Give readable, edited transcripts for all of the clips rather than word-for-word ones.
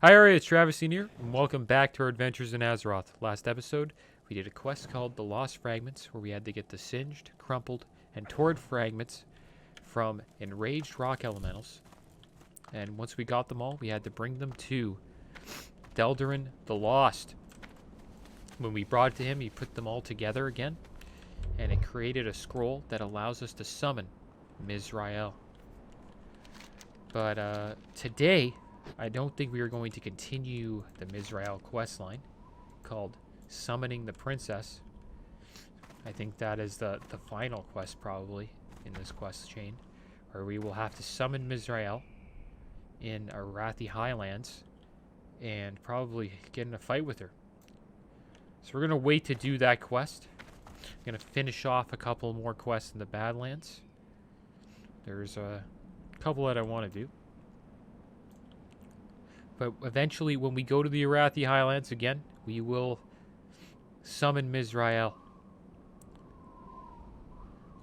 Hi, Ari, it's Travis here, and welcome back to our adventures in Azeroth. Last episode, we did a quest called The Lost Fragments, where we had to get the singed, crumpled, and torn fragments from enraged rock elementals. And once we got them all, we had to bring them to Deldarin the Lost. When we brought it to him, he put them all together again, and it created a scroll that allows us to summon Mizrael. But today, I don't think we are going to continue the Mizrael questline called Summoning the Princess. I think that is the final quest probably in this quest chain, where we will have to summon Mizrael in Arathi Highlands and probably get in a fight with her. So we're going to wait to do that quest. I'm going to finish off a couple more quests in the Badlands. There's a couple that I want to do. But eventually, when we go to the Arathi Highlands again, we will summon Mizrael.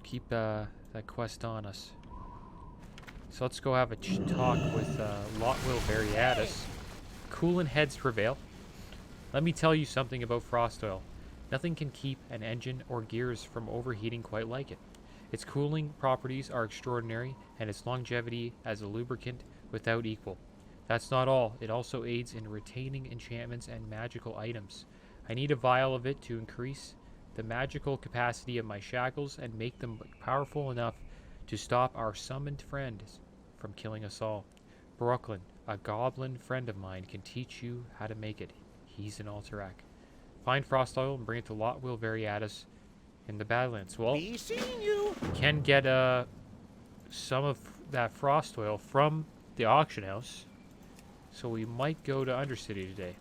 Keep that quest on us. So let's go have a talk with Lotwil Variatus. Coolant heads Prevail. Let me tell you something about frost oil. Nothing can keep an engine or gears from overheating quite like it. Its cooling properties are extraordinary, and its longevity as a lubricant without equal. That's not all. It also aids in retaining enchantments and magical items. I need a vial of it to increase the magical capacity of my shackles and make them powerful enough to stop our summoned friends from killing us all. Brooklyn, a goblin friend of mine, can teach you how to make it. He's an Alterac. Find frost oil and bring it to Lotwil Variatus in the Badlands. Well, we can get some of that frost oil from the auction house. So we might go to Undercity today.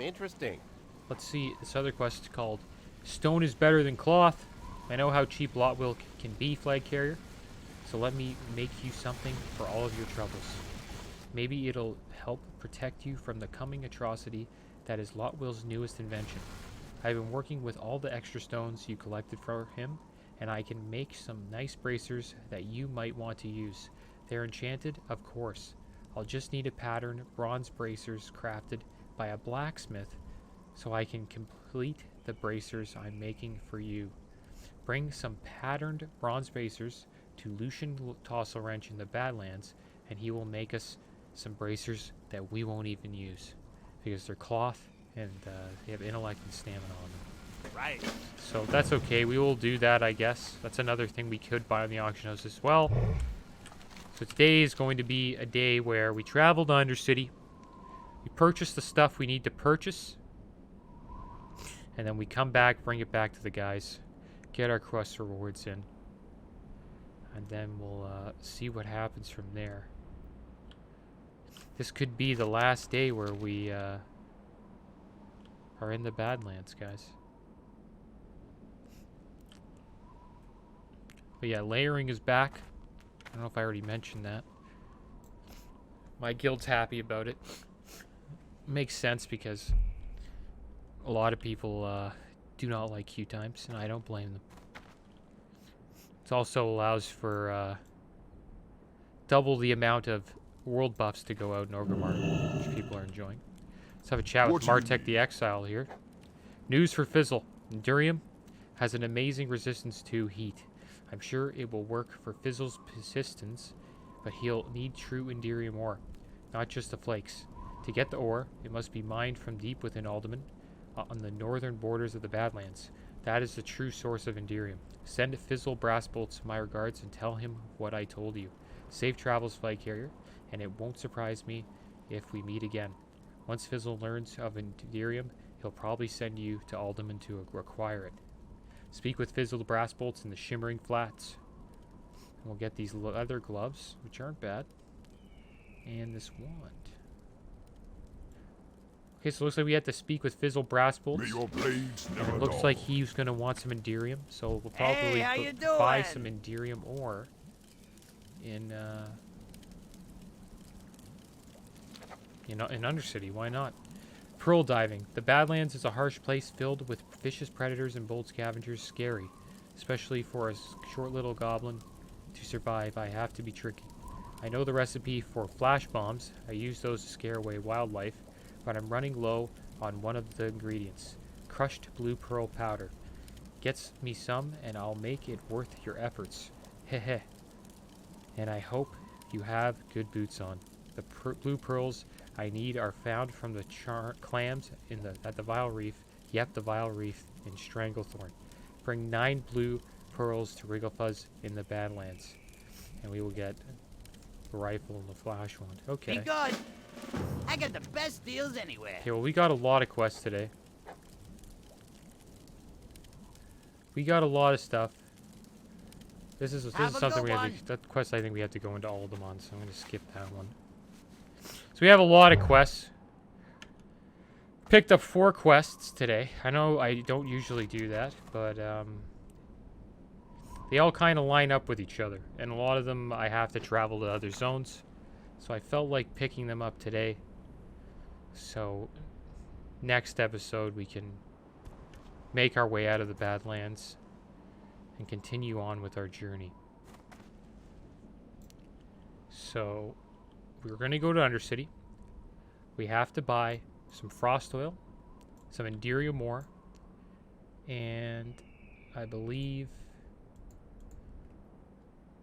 Interesting. Let's see this other quest called Stone is Better Than Cloth. I know how cheap Lotwil can be, Flag Carrier. So let me make you something for all of your troubles. Maybe it'll help protect you from the coming atrocity that is Lotwil's newest invention. I've been working with all the extra stones you collected for him, and I can make some nice bracers that you might want to use. They're enchanted, of course. I'll just need a pattern bronze bracers crafted by a blacksmith so I can complete the bracers I'm making for you. Bring some patterned bronze bracers to Lucian Tosselwrench in the Badlands, and he will make us some bracers that we won't even use because they're cloth and they have intellect and stamina on them. Right. So that's okay. We will do that, I guess. That's another thing we could buy on the auction house as well. So today is going to be a day where we travel to Undercity, we purchase the stuff we need to purchase, and then we come back, bring it back to the guys, get our quest rewards in, and then we'll see what happens from there. This could be the last day where we are in the Badlands, guys. But yeah, layering is back. I don't know if I already mentioned that. My guild's happy about it. Makes sense because a lot of people do not like queue times, and I don't blame them. It also allows for double the amount of world buffs to go out in Orgrimmar, which people are enjoying. Let's have a chat with Martek the Exile here. News for Fizzle. Endurium has an amazing resistance to heat. I'm sure it will work for Fizzle's persistence, but he'll need true Endurium ore, not just the flakes. To get the ore, it must be mined from deep within Alderman, on the northern borders of the Badlands. That is the true source of Endurium. Send Fizzle Brassbolts my regards and tell him what I told you. Safe travels, Flag Carrier, and it won't surprise me if we meet again. Once Fizzle learns of Endurium, he'll probably send you to Alderman to acquire it. Speak with Fizzle the Brassbolts in the Shimmering Flats. And we'll get these leather gloves, which aren't bad. And this wand. Okay, so it looks like we have to speak with Fizzle Brassbolts. May your blades never And it looks dull. like he's going to want some Endurium. So we'll probably buy some Endurium ore in Undercity. Why not? Pearl diving. The Badlands is a harsh place filled with vicious predators and bold scavengers. Scary. Especially for a short little goblin to survive, I have to be tricky. I know the recipe for flash bombs. I use those to scare away wildlife, but I'm running low on one of the ingredients. Crushed blue pearl powder. Gets me some, and I'll make it worth your efforts. Heh. And I hope you have good boots on. The blue pearls I need are found from the clams at the Vile Reef. Yep, the Vile Reef in Stranglethorn. Bring 9 blue pearls to Wrigglefuzz in the Badlands, and we will get the rifle and the flash wand. Okay. Be good. I got the best deals anywhere. Okay, well, we got a lot of quests today. We got a lot of stuff. This is something we have to, that quest I think we have to go into Alderman, so I'm going to skip that one. So we have a lot of quests. Picked up 4 quests today. I know I don't usually do that, but they all kind of line up with each other. And a lot of them I have to travel to other zones. So I felt like picking them up today. So next episode we can make our way out of the Badlands and continue on with our journey. So we're going to go to Undercity. We have to buy some frost oil, some Enderium ore, and I believe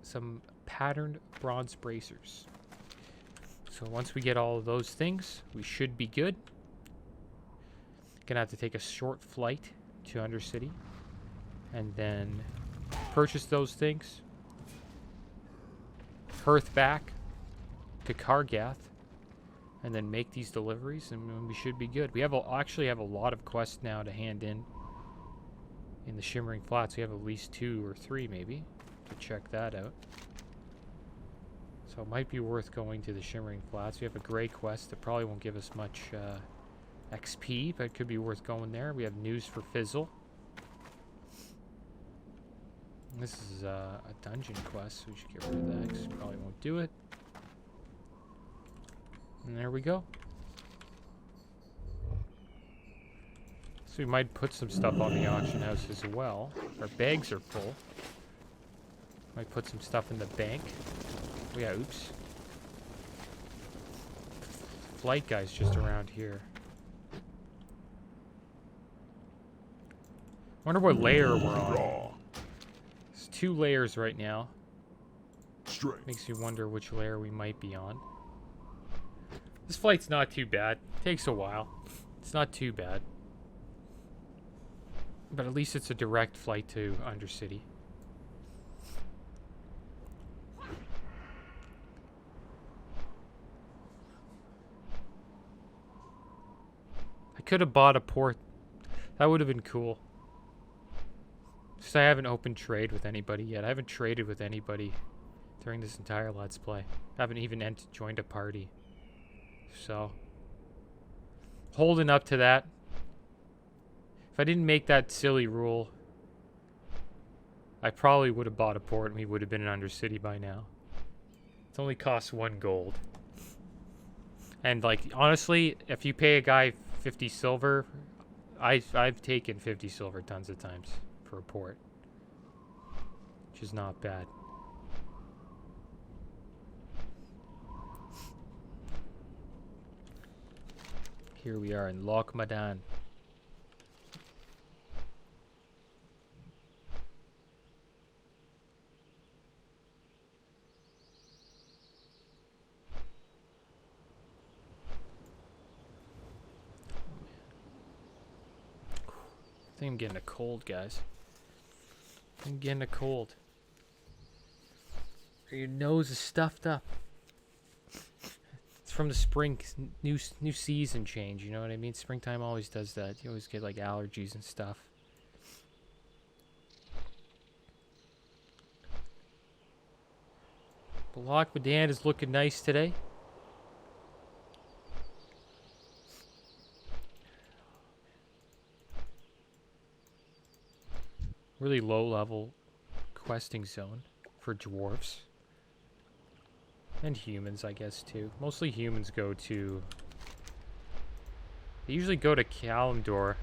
some patterned bronze bracers. So once we get all of those things, we should be good. Gonna have to take a short flight to Undercity and then purchase those things, hearth back to Kargath, and then make these deliveries, and we should be good. We actually have a lot of quests now to hand in the Shimmering Flats. We have at least 2 or 3 maybe to check that out. So it might be worth going to the Shimmering Flats. We have a gray quest that probably won't give us much XP, but it could be worth going there. We have news for Fizzle. This is a dungeon quest, so we should get rid of that because we probably won't do it. And there we go. So we might put some stuff on the auction house as well. Our bags are full. Might put some stuff in the bank. Oh yeah, oops. Flight guy's just around here. Wonder what layer we're on. There's 2 layers right now. Makes you wonder which layer we might be on. This flight's not too bad. Takes a while. It's not too bad. But at least it's a direct flight to Undercity. I could have bought a port. That would have been cool. Just I haven't opened trade with anybody yet. I haven't traded with anybody during this entire Let's Play. I haven't even joined a party. So, holding up to that. If I didn't make that silly rule, I probably would have bought a port and we would have been in Undercity by now. It's only cost 1 gold. And like, honestly, if you pay a guy 50 silver, I've taken 50 silver tons of times for a port. Which is not bad. Here we are in Loch Madan. I think I'm getting a cold, guys. I'm getting a cold. Your nose is stuffed up. It's from the spring, new season change, you know what I mean? Springtime always does that. You always get like allergies and stuff. But Loch Madan is looking nice today. Really low level questing zone for dwarves. And humans, I guess, too. Mostly humans go to... They usually go to Kalimdor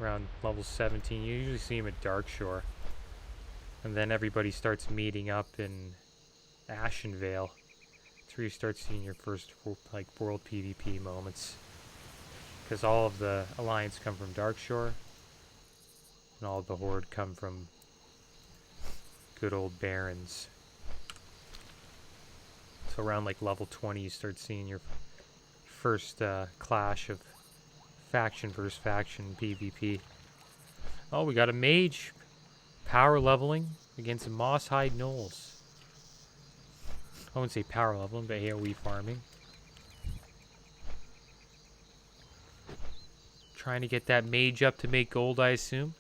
around level 17. You usually see them at Darkshore. And then everybody starts meeting up in Ashenvale That's where you start seeing your first like world PvP moments. Because all of the Alliance come from Darkshore, and all of the Horde come from good old Barrens. So around like level 20 you start seeing your first clash of faction versus faction PvP. Oh, we got a mage power leveling against Moss-Hide Gnolls. I wouldn't say power leveling, but AoE farming. Trying to get that mage up to make gold, I assume.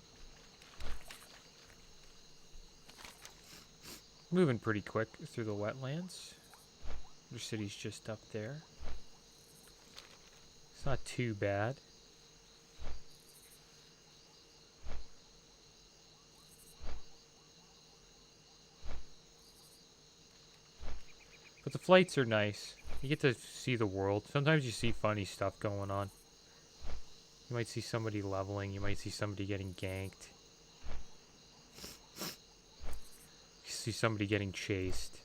Moving pretty quick through the wetlands. Their city's just up there. It's not too bad. But the flights are nice. You get to see the world. Sometimes you see funny stuff going on. You might see somebody leveling. You might see somebody getting ganked. You see somebody getting chased.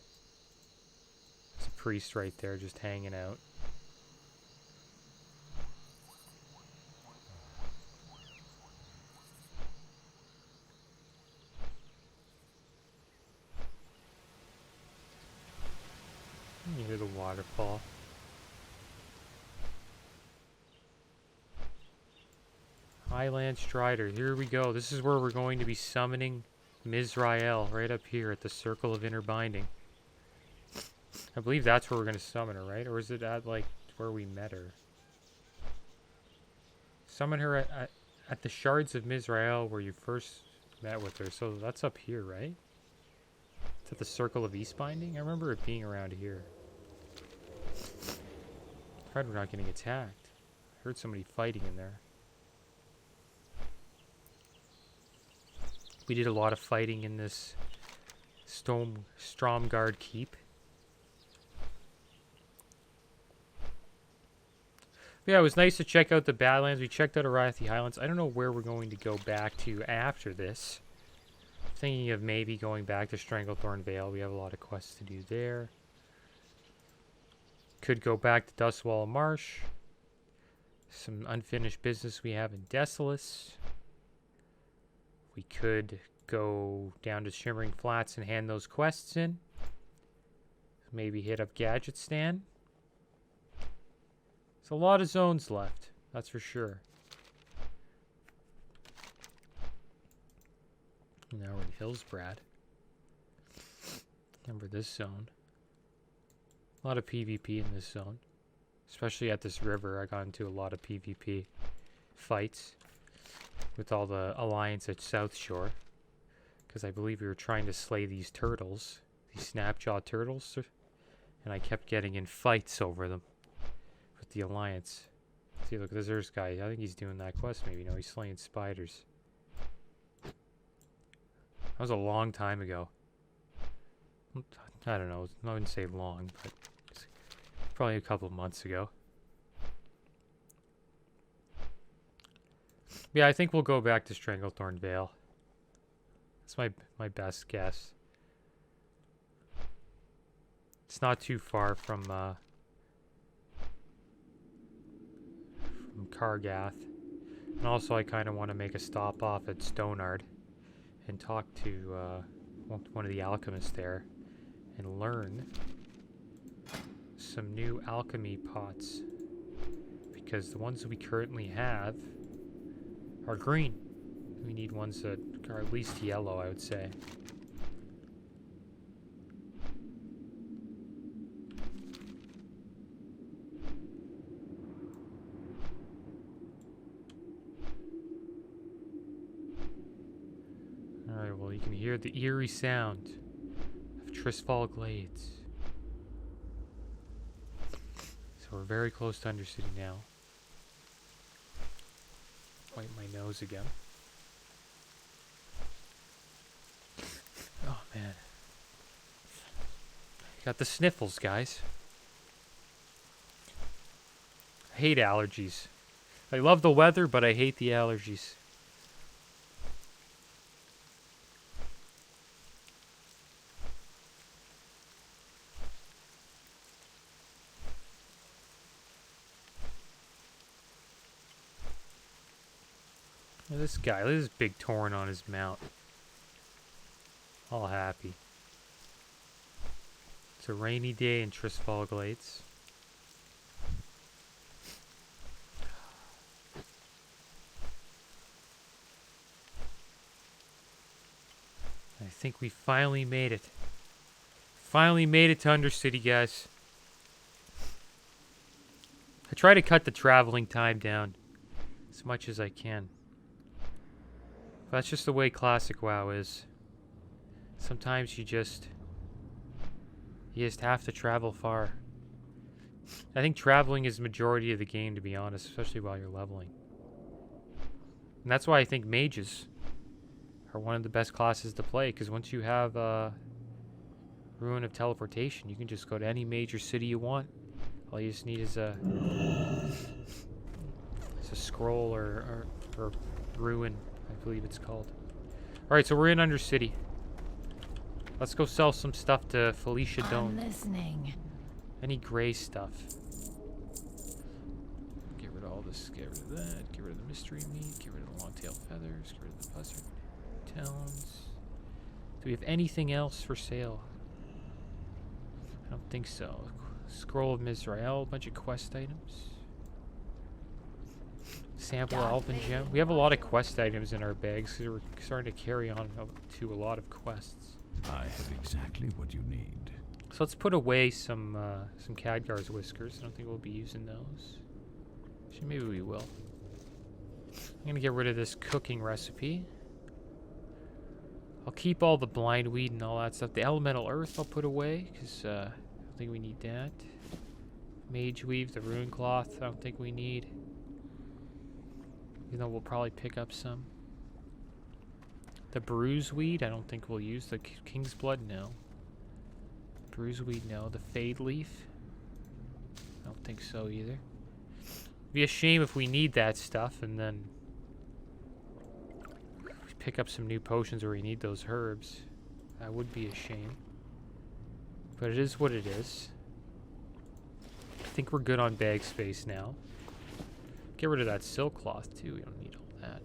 There's a priest right there just hanging out. You hear the waterfall. Highland Strider, here we go. This is where we're going to be summoning Mizrael, right up here at the Circle of Inner Binding. I believe that's where we're going to summon her, right? Or is it at, like, where we met her? Summon her at the Shards of Mizrael where you first met with her. So that's up here, right? It's at the Circle of East Binding? I remember it being around here. Glad we're not getting attacked. I heard somebody fighting in there. We did a lot of fighting in this Stromgard Keep. But yeah, it was nice to check out the Badlands. We checked out Arathi Highlands. I don't know where we're going to go back to after this. Thinking of maybe going back to Stranglethorn Vale. We have a lot of quests to do there. Could go back to Dustwall Marsh. Some unfinished business we have in Desolus. We could go down to Shimmering Flats and hand those quests in. Maybe hit up Gadgetstan. There's a lot of zones left, that's for sure. Now we're in Hillsbrad. Remember this zone. A lot of PvP in this zone. Especially at this river, I got into a lot of PvP fights with all the Alliance at South Shore. Because I believe we were trying to slay these turtles. These snapjaw turtles. And I kept getting in fights over them. With the Alliance. See, look, there's this guy. I think he's doing that quest maybe. No, he's slaying spiders. That was a long time ago. I don't know. I wouldn't say long, but it's probably a couple of months ago. Yeah, I think we'll go back to Stranglethorn Vale. That's my best guess. It's not too far from Kargath. And also I kind of want to make a stop off at Stonard and talk to one of the alchemists there and learn some new alchemy pots. Because the ones that we currently have are green. We need ones that are at least yellow, I would say. Alright, well you can hear the eerie sound of Trisfall Glades. So we're very close to Undercity now. Wipe my nose again. Oh man. Got the sniffles, guys. I hate allergies. I love the weather, but I hate the allergies. Look at this guy. Look at this big torrent on his mount. All happy. It's a rainy day in Tristfall Glades. I think we finally made it. Finally made it to Undercity, guys. I try to cut the traveling time down as much as I can. But that's just the way Classic WoW is. Sometimes you just have to travel far. I think traveling is the majority of the game, to be honest, especially while you're leveling. And that's why I think mages are one of the best classes to play, because once you have Ruin of Teleportation, you can just go to any major city you want. All you just need is a scroll or ruin, I believe it's called. Alright, so we're in Undercity. Let's go sell some stuff to Felicia Doan. I'm listening. Any gray stuff. Get rid of all this, get rid of that, get rid of the mystery meat, get rid of the long-tailed feathers, get rid of the buzzard talons. Do we have anything else for sale? I don't think so. Scroll of Mizrael, a bunch of quest items. Sample Elven Gem. We have a lot of quest items in our bags because we're starting to carry on to a lot of quests. I have exactly what you need. So let's put away some Khadgar's whiskers. I don't think we'll be using those. Actually, maybe we will. I'm gonna get rid of this cooking recipe. I'll keep all the blind weed and all that stuff. The elemental earth I'll put away because I don't think we need that. Mage weave, the rune cloth, I don't think we need. Even though we'll probably pick up some. The bruise weed, I don't think we'll use. The king's blood, no. Bruise weed, no. The fade leaf, I don't think so either. It'd be a shame if we need that stuff and then we pick up some new potions where we need those herbs. That would be a shame. But it is what it is. I think we're good on bag space now. Get rid of that silk cloth too. We don't need all that.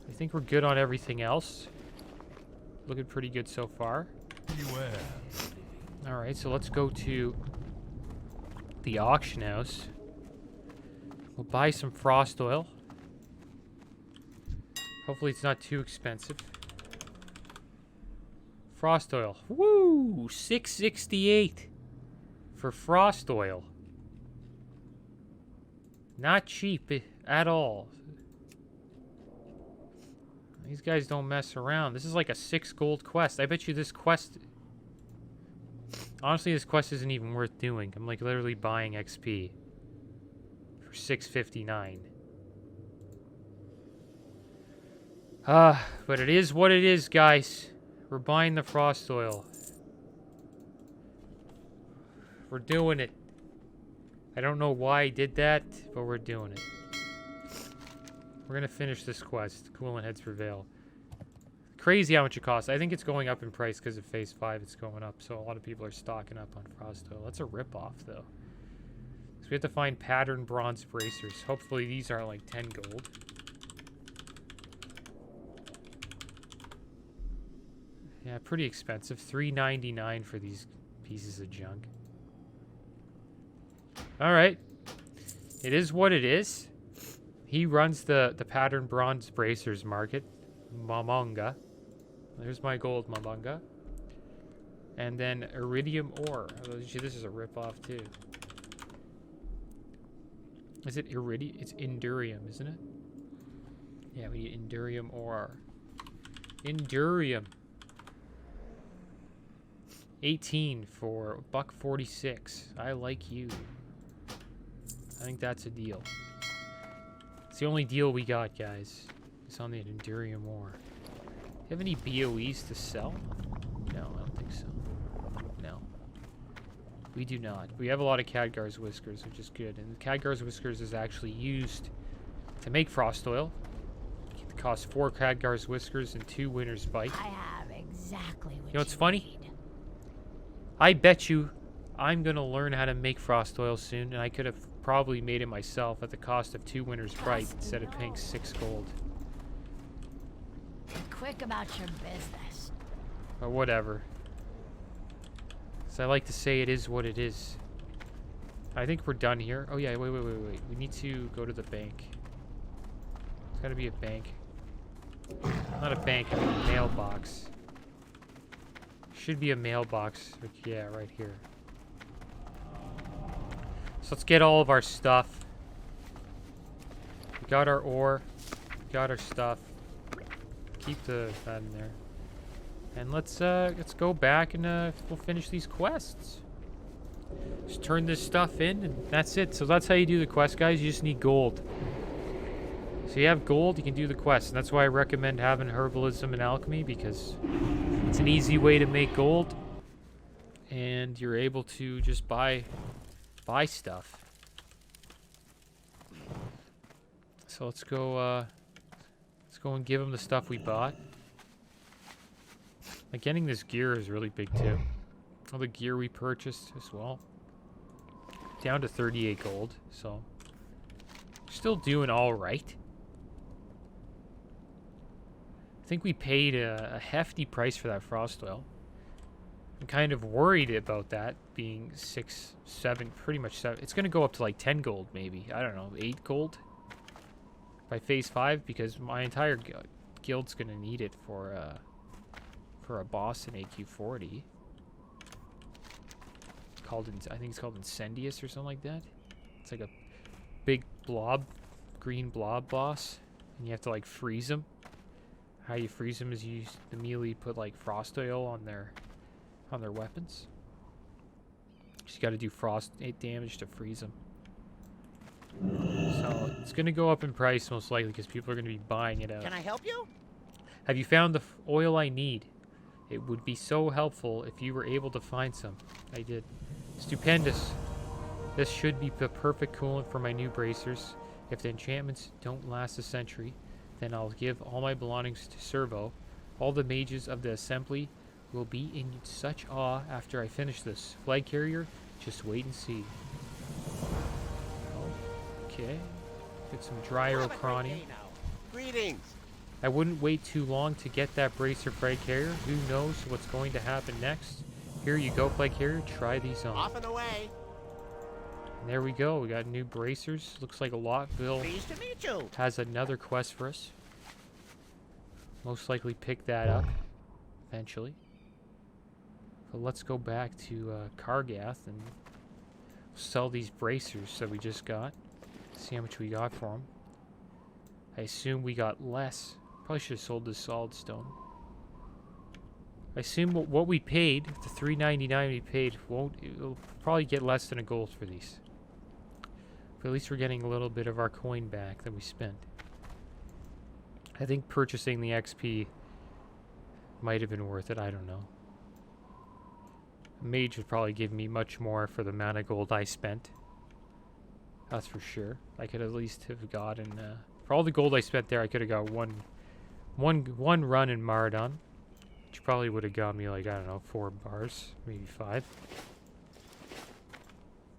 I think we're good on everything else. Looking pretty good so far. Beware. Alright, so let's go to the auction house. We'll buy some frost oil. Hopefully it's not too expensive. Frost oil. Woo! $6.68 for frost oil. Not cheap at all. These guys don't mess around. This is like a 6 gold quest. I bet you this quest... Honestly, this quest isn't even worth doing. I'm like literally buying XP for $6.59. But it is what it is, guys. We're buying the frost oil. We're doing it. I don't know why I did that, but we're doing it. We're gonna finish this quest. Coolant heads Prevail. Crazy how much it costs. I think it's going up in price because of Phase 5. It's going up, so a lot of people are stocking up on frost oil. That's a rip-off, though. So we have to find pattern bronze bracers. Hopefully these are like 10 gold. Yeah, pretty expensive. $3.99 for these pieces of junk. Alright. It is what it is. He runs the pattern bronze bracers market. Mamonga. There's my gold Mamonga. And then iridium ore. Oh, this is a rip-off too. Is it iridium? It's indurium, isn't it? Yeah, we need indurium ore. Indurium. 18 for $1.46. I like you. I think that's a deal. It's the only deal we got, guys. It's on the Endurium ore. Do you have any BOEs to sell? No, I don't think so. No. We do not. We have a lot of Khadgar's whiskers, which is good. And Khadgar's whiskers is actually used to make frost oil. It costs 4 Khadgar's whiskers and 2 Winter's Bite. I have exactly what You know what's funny? I bet you I'm gonna learn how to make frost oil soon, and I could have probably made it myself at the cost of 2 Winter's Bright instead of paying 6 gold. Be quick about your business. But whatever. As I like to say, it is what it is. I think we're done here. Oh yeah, wait. We need to go to the bank. It's gotta be a bank. Not a bank, I mean a mailbox. Should be a mailbox. Yeah, right here. So let's get all of our stuff. We got our ore. We got our stuff. Keep that in there. And let's go back and we'll finish these quests. Just turn this stuff in and that's it. So that's how you do the quest, guys. You just need gold. So you have gold, you can do the quest. And that's why I recommend having herbalism and alchemy, because it's an easy way to make gold. And you're able to just buy stuff. So let's go and give them the stuff we bought. Like, getting this gear is really big too. All the gear we purchased as well. Down to 38 gold, so still doing all right. I think we paid a hefty price for that frost oil. I'm kind of worried about that being 6, 7, pretty much 7. It's going to go up to like 10 gold maybe. I don't know, 8 gold by phase 5, because my entire guild's going to need it for a boss in AQ40. I think it's called Incendius or something like that. It's like a big blob, green blob boss, and you have to like freeze them. How you freeze them is you immediately put like frost oil on their weapons. Just got to do frost 8 damage to freeze them. So it's gonna go up in price most likely because people are gonna be buying it out. Can I help you? Have you found the oil I need? It would be so helpful if you were able to find some. I did. Stupendous. This should be the perfect coolant for my new bracers. If the enchantments don't last a century, then I'll give all my belongings to Servo. All the mages of the assembly will be in such awe after I finish this. Flag carrier, just wait and see. Okay. Get some Dryocronium. Greetings. I wouldn't wait too long to get that bracer flag carrier. Who knows what's going to happen next? Here you go, flag carrier. Try these on. Off and away. And there we go. We got new bracers. Looks like a lot. Bill Pleased to meet you. has another quest for us. Most likely pick that up eventually. So let's go back to Kargath and sell these bracers that we just got. See how much we got for them. I assume we got less. Probably should have sold this solid stone. I assume what we paid, the $3.99 we paid, it'll probably get less than a gold for these. But at least we're getting a little bit of our coin back that we spent. I think purchasing the XP might have been worth it. I don't know. A mage would probably give me much more for the amount of gold I spent. That's for sure. I could at least have gotten for all the gold I spent there, I could have got one run in Marathon, which probably would have got me like, I don't know, 4 bars, maybe 5.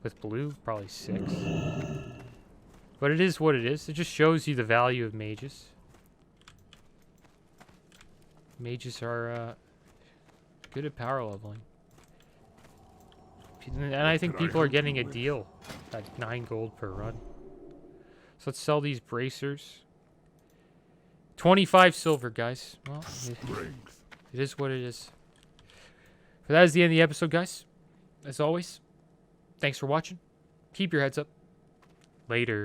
With blue, probably 6. But it is what it is. It just shows you the value of mages. Mages are good at power leveling. And I think people are getting a deal at 9 gold per run. So let's sell these bracers. 25 silver, guys. Well, it is what it is. But that is the end of the episode, guys. As always, thanks for watching. Keep your heads up. Later.